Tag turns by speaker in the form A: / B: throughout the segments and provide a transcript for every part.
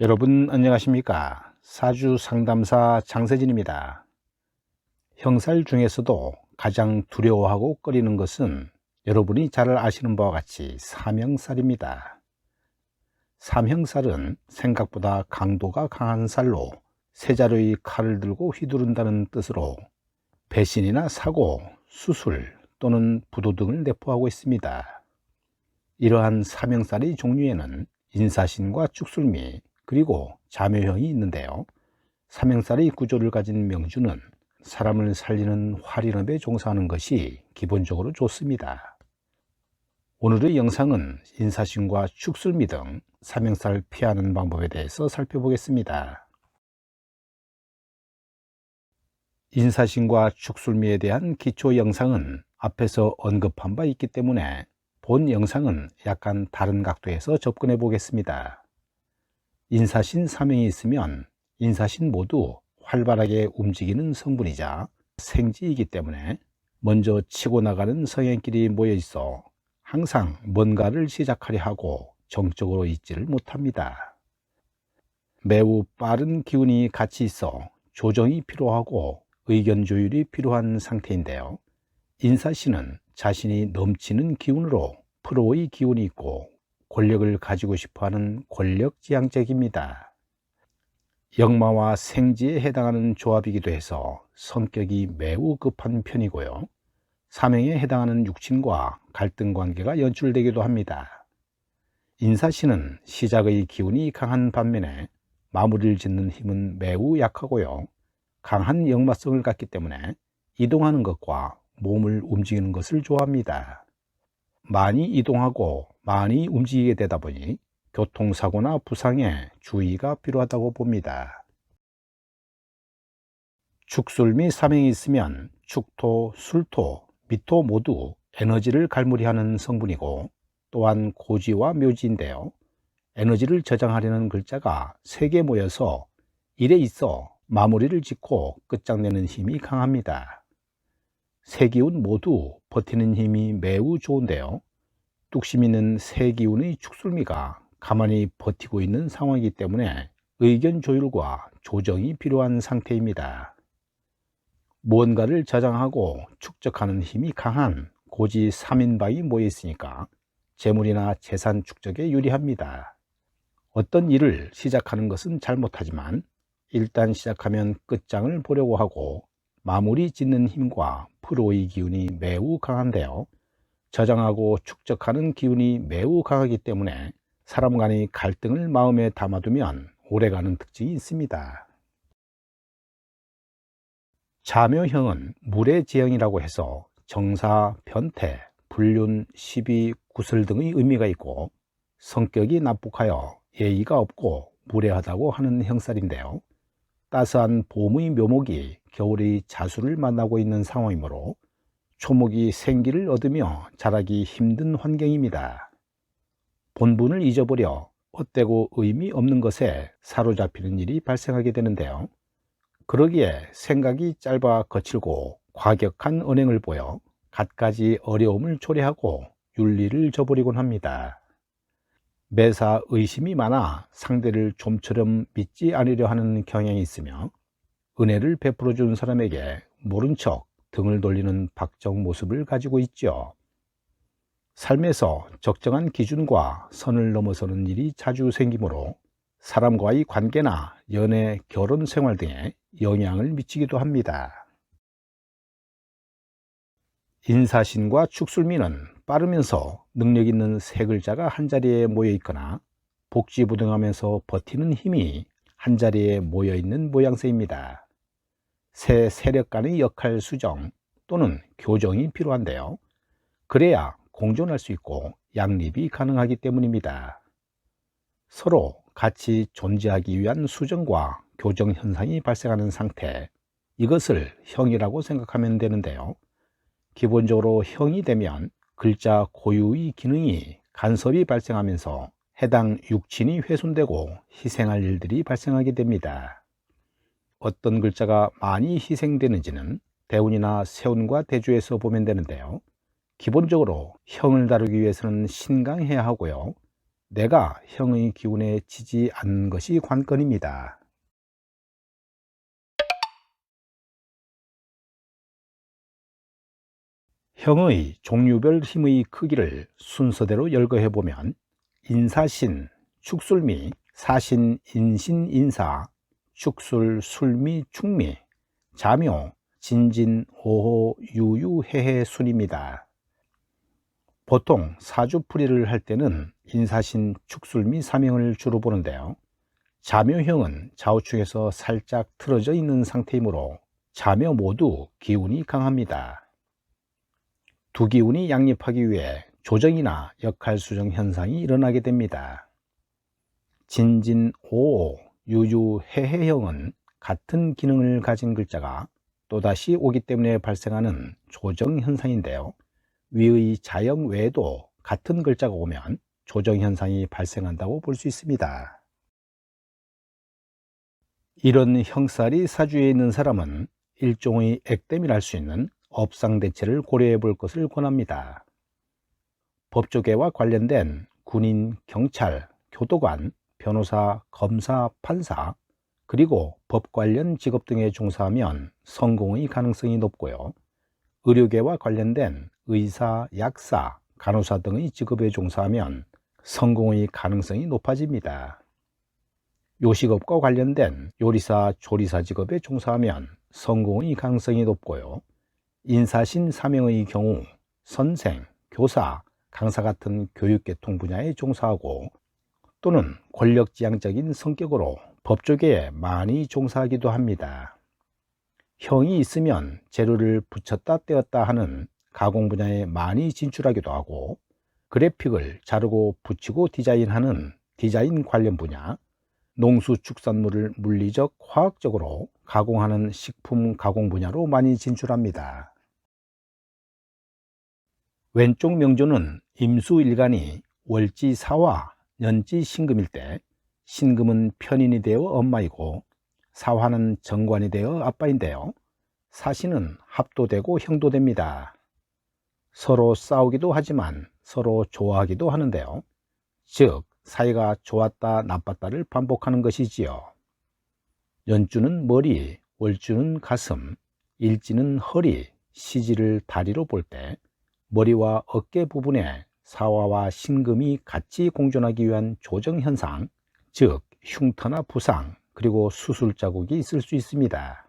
A: 여러분 안녕하십니까? 사주 상담사 장세진입니다. 형살 중에서도 가장 두려워하고 꺼리는 것은 여러분이 잘 아시는 바와 같이 삼형살입니다. 삼형살은 생각보다 강도가 강한 살로 세 자루의 칼을 들고 휘두른다는 뜻으로 배신이나 사고, 수술 또는 부도 등을 내포하고 있습니다. 이러한 삼형살의 종류에는 인사신과 축술미 그리고 자묘형이 있는데요. 삼형살의 구조를 가진 명주는 사람을 살리는 활인업에 종사하는 것이 기본적으로 좋습니다. 오늘의 영상은 인사신과 축술미 등 삼형살 피하는 방법에 대해서 살펴보겠습니다. 인사신과 축술미에 대한 기초 영상은 앞에서 언급한 바 있기 때문에 본 영상은 약간 다른 각도에서 접근해 보겠습니다. 인사신 3형이 있으면 인사신 모두 활발하게 움직이는 성분이자 생지이기 때문에 먼저 치고 나가는 성향끼리 모여 있어 항상 뭔가를 시작하려 하고 정적으로 있지를 못합니다. 매우 빠른 기운이 같이 있어 조정이 필요하고 의견 조율이 필요한 상태인데요. 인사신은 자신이 넘치는 기운으로 프로의 기운이 있고 권력을 가지고 싶어하는 권력지향적입니다. 역마와 생지에 해당하는 조합이기도 해서 성격이 매우 급한 편이고요. 삼형에 해당하는 육친과 갈등 관계가 연출되기도 합니다. 인사신은 시작의 기운이 강한 반면에 마무리를 짓는 힘은 매우 약하고요. 강한 역마성을 갖기 때문에 이동하는 것과 몸을 움직이는 것을 좋아합니다. 많이 이동하고 많이 움직이게 되다 보니 교통사고나 부상에 주의가 필요하다고 봅니다. 축술미 삼형이 있으면 축토, 술토, 미토 모두 에너지를 갈무리하는 성분이고 또한 고지와 묘지인데요. 에너지를 저장하려는 글자가 3개 모여서 일에 있어 마무리를 짓고 끝장내는 힘이 강합니다. 세 기운 모두 버티는 힘이 매우 좋은데요. 뚝심 있는 세 기운의 축술미가 가만히 버티고 있는 상황이기 때문에 의견 조율과 조정이 필요한 상태입니다. 무언가를 저장하고 축적하는 힘이 강한 고지 3인방이 모여 있으니까 재물이나 재산 축적에 유리합니다. 어떤 일을 시작하는 것은 잘못하지만 일단 시작하면 끝장을 보려고 하고 마무리 짓는 힘과 프로의 기운이 매우 강한데요. 저장하고 축적하는 기운이 매우 강하기 때문에 사람 간의 갈등을 마음에 담아두면 오래가는 특징이 있습니다. 자묘형은 물의 지형이라고 해서 정사, 변태, 불륜, 시비, 구설 등의 의미가 있고 성격이 난폭하여 예의가 없고 무례하다고 하는 형살인데요. 따스한 봄의 묘목이 겨울의 자수를 만나고 있는 상황이므로 초목이 생기를 얻으며 자라기 힘든 환경입니다. 본분을 잊어버려 헛되고 의미 없는 것에 사로잡히는 일이 발생하게 되는데요. 그러기에 생각이 짧아 거칠고 과격한 언행을 보여 갖가지 어려움을 초래하고 윤리를 저버리곤 합니다. 매사 의심이 많아 상대를 좀처럼 믿지 않으려 하는 경향이 있으며 은혜를 베풀어 준 사람에게 모른 척 등을 돌리는 박정 모습을 가지고 있죠. 삶에서 적정한 기준과 선을 넘어서는 일이 자주 생기므로 사람과의 관계나 연애, 결혼 생활 등에 영향을 미치기도 합니다. 인사신과 축술미는 빠르면서 능력 있는 세 글자가 한자리에 모여 있거나 복지부등하면서 버티는 힘이 한자리에 모여 있는 모양새입니다. 세 세력 간의 역할 수정 또는 교정이 필요한데요. 그래야 공존할 수 있고 양립이 가능하기 때문입니다. 서로 같이 존재하기 위한 수정과 교정 현상이 발생하는 상태, 이것을 형이라고 생각하면 되는데요. 기본적으로 형이 되면 글자 고유의 기능이 간섭이 발생하면서 해당 육친이 훼손되고 희생할 일들이 발생하게 됩니다. 어떤 글자가 많이 희생되는지는 대운이나 세운과 대주에서 보면 되는데요. 기본적으로 형을 다루기 위해서는 신강해야 하고요. 내가 형의 기운에 지지 않는 것이 관건입니다. 형의 종류별 힘의 크기를 순서대로 열거해 보면 인사신, 축술미, 사신, 인신, 인사, 축술, 술미, 축미, 자묘, 진진, 오호, 유유, 해해 순입니다. 보통 사주풀이를 할 때는 인사신, 축술미, 사명을 주로 보는데요. 자묘형은 좌우측에서 살짝 틀어져 있는 상태이므로 자묘 모두 기운이 강합니다. 두 기운이 양립하기 위해 조정이나 역할 수정 현상이 일어나게 됩니다. 진진, 오오, 유유, 해해형은 같은 기능을 가진 글자가 또다시 오기 때문에 발생하는 조정 현상인데요. 위의 자형 외에도 같은 글자가 오면 조정 현상이 발생한다고 볼 수 있습니다. 이런 형살이 사주에 있는 사람은 일종의 액땜이랄 수 있는 업상대체를 고려해 볼 것을 권합니다. 법조계와 관련된 군인, 경찰, 교도관, 변호사, 검사, 판사, 그리고 법 관련 직업 등에 종사하면 성공의 가능성이 높고요. 의료계와 관련된 의사, 약사, 간호사 등의 직업에 종사하면 성공의 가능성이 높아집니다. 요식업과 관련된 요리사, 조리사 직업에 종사하면 성공의 가능성이 높고요. 인사신 사명의 경우 선생, 교사, 강사 같은 교육계통 분야에 종사하고 또는 권력지향적인 성격으로 법조계에 많이 종사하기도 합니다. 형이 있으면 재료를 붙였다 떼었다 하는 가공 분야에 많이 진출하기도 하고 그래픽을 자르고 붙이고 디자인하는 디자인 관련 분야, 농수축산물을 물리적, 화학적으로 가공하는 식품 가공 분야로 많이 진출합니다. 왼쪽 명조는 임수일간이 월지 사화, 년지 신금일 때 신금은 편인이 되어 엄마이고 사화는 정관이 되어 아빠인데요. 사신은 합도되고 형도됩니다. 서로 싸우기도 하지만 서로 좋아하기도 하는데요. 즉 사이가 좋았다 나빴다를 반복하는 것이지요. 연주는 머리, 월주는 가슴, 일지는 허리, 시지를 다리로 볼 때 머리와 어깨 부분에 사화와 신금이 같이 공존하기 위한 조정현상, 즉 흉터나 부상, 그리고 수술 자국이 있을 수 있습니다.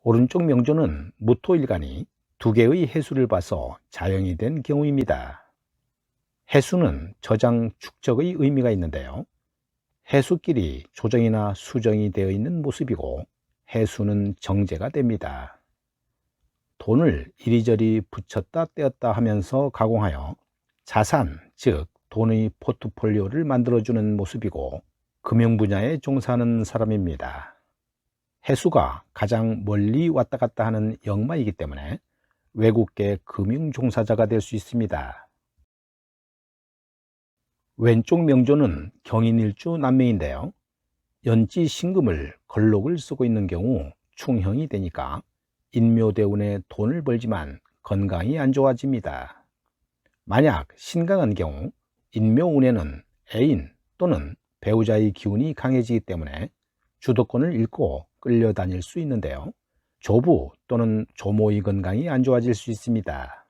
A: 오른쪽 명조는 무토일간이 두 개의 해수를 봐서 자형이 된 경우입니다. 해수는 저장, 축적의 의미가 있는데요. 해수끼리 조정이나 수정이 되어 있는 모습이고 해수는 정제가 됩니다. 돈을 이리저리 붙였다 떼었다 하면서 가공하여 자산, 즉 돈의 포트폴리오를 만들어주는 모습이고 금융 분야에 종사하는 사람입니다. 해수가 가장 멀리 왔다 갔다 하는 역마이기 때문에 외국계 금융 종사자가 될 수 있습니다. 왼쪽 명조는 경인일주 남매인데요. 연지 신금을 걸록을 쓰고 있는 경우 충형이 되니까 인묘대운에 돈을 벌지만 건강이 안 좋아집니다. 만약 신강한 경우 인묘운에는 애인 또는 배우자의 기운이 강해지기 때문에 주도권을 잃고 끌려다닐 수 있는데요. 조부 또는 조모의 건강이 안 좋아질 수 있습니다.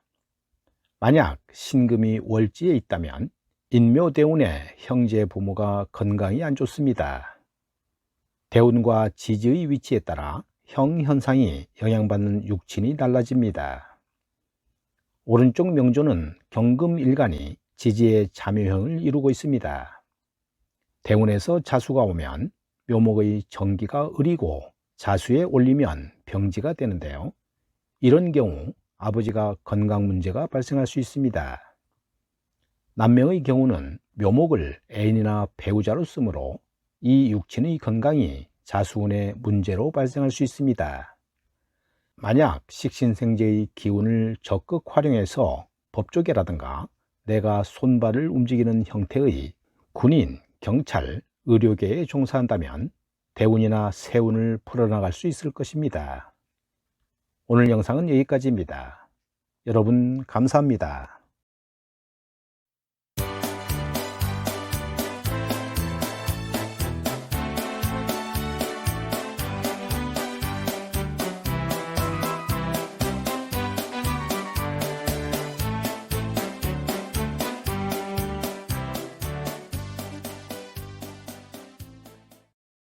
A: 만약 신금이 월지에 있다면 인묘대운의 형제 부모가 건강이 안 좋습니다. 대운과 지지의 위치에 따라 형 현상이 영향받는 육친이 달라집니다. 오른쪽 명조는 경금일간이 지지의 자묘형을 이루고 있습니다. 대운에서 자수가 오면 묘목의 정기가 으리고 자수에 올리면 병지가 되는데요. 이런 경우 아버지가 건강 문제가 발생할 수 있습니다. 남명의 경우는 묘목을 애인이나 배우자로 쓰므로 이 육친의 건강이 자수운의 문제로 발생할 수 있습니다. 만약 식신생재의 기운을 적극 활용해서 법조계라든가 내가 손발을 움직이는 형태의 군인, 경찰, 의료계에 종사한다면 대운이나 세운을 풀어나갈 수 있을 것입니다. 오늘 영상은 여기까지입니다. 여러분 감사합니다.